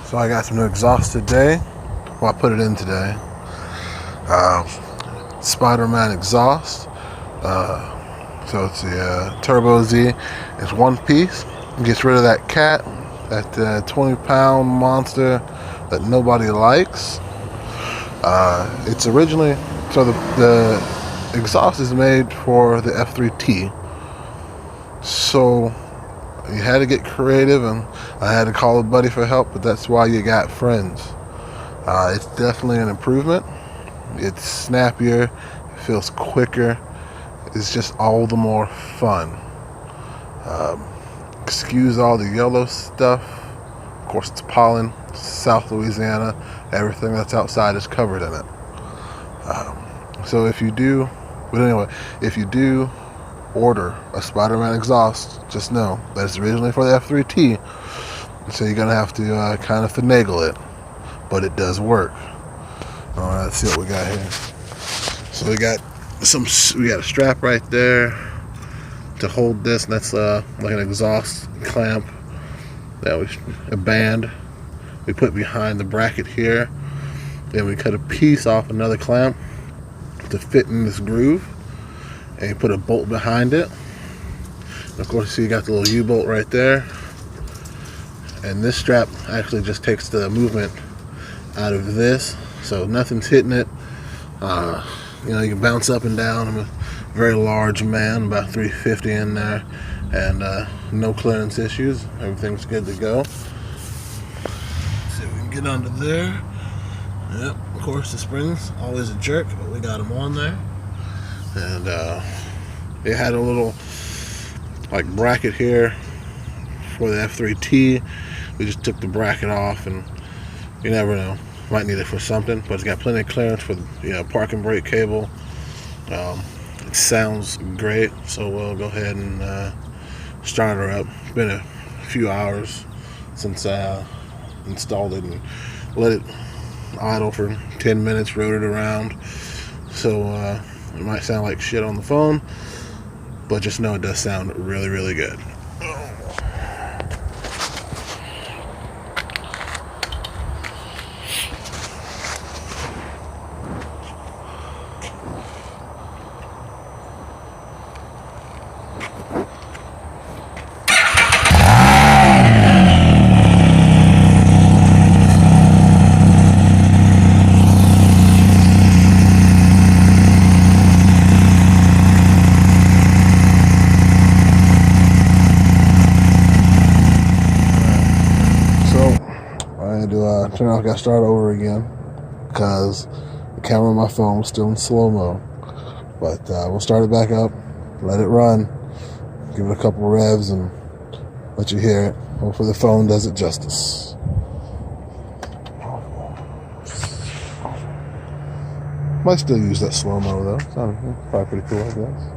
So I got some new exhaust today. Well, I put it in today. Spyderman Exhaust. So it's the Turbo Z. It's one piece. It gets rid of that cat, that 20-pound monster that nobody likes. It's originally, so the exhaust is made for the F3T. So you had to get creative, and I had to call a buddy for help, but that's why you got friends. It's definitely an improvement. It's snappier, it feels quicker, it's just all the more fun. Excuse all the yellow stuff. Of course, it's pollen, South Louisiana, everything that's outside is covered in it. So if you do order a Spyderman exhaust, just know that it's originally for the F3T, so you're gonna have to kind of finagle it, but it does work. All right, let's see what we got here. So we got a strap right there to hold this, and that's like an exhaust clamp, a band we put behind the bracket here. Then we cut a piece off another clamp to fit in this groove, and you put a bolt behind it. And of course, you got the little U-bolt right there, and this strap actually just takes the movement out of this, so nothing's hitting it. You know, you can bounce up and down. I'm a very large man, about 350 in there, and no clearance issues. Everything's good to go. Let's see if we can get under there. Yep, of course the springs always a jerk, but we got them on there. And it had a little like bracket here for the F3T. We just took the bracket off, and you never know, might need it for something, but it's got plenty of clearance for the parking brake cable. It sounds great, so we'll go ahead and start her up. It's been a few hours since I installed it, and let it idle for 10 minutes, rode it around. So it might sound like shit on the phone, but just know it does sound really, really good. Got to start over again because the camera on my phone was still in slow-mo, but we'll start it back up, let it run, give it a couple revs, and let you hear it. Hopefully the phone does it justice. Might still use that slow-mo though. It's probably pretty cool, I guess.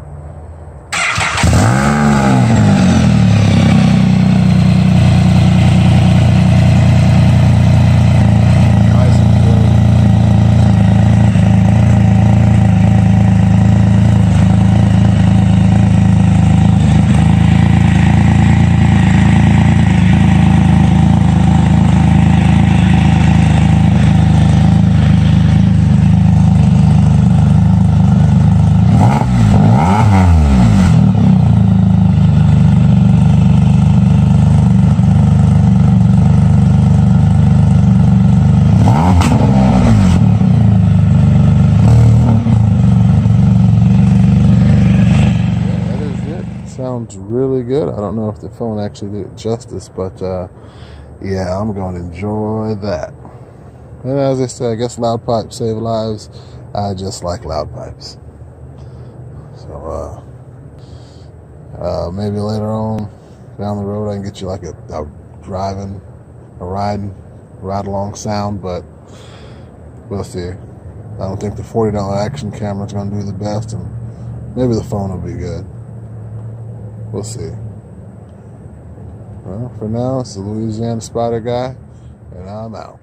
Sounds really good. I don't know if the phone actually did it justice, but yeah, I'm going to enjoy that. And as I said, I guess loud pipes save lives. I just like loud pipes. So maybe later on down the road I can get you like a ride along sound, but we'll see. I don't think the $40 action camera is going to do the best, and maybe the phone will be good. We'll see. Well, for now, it's the Louisiana Spider Guy, and I'm out.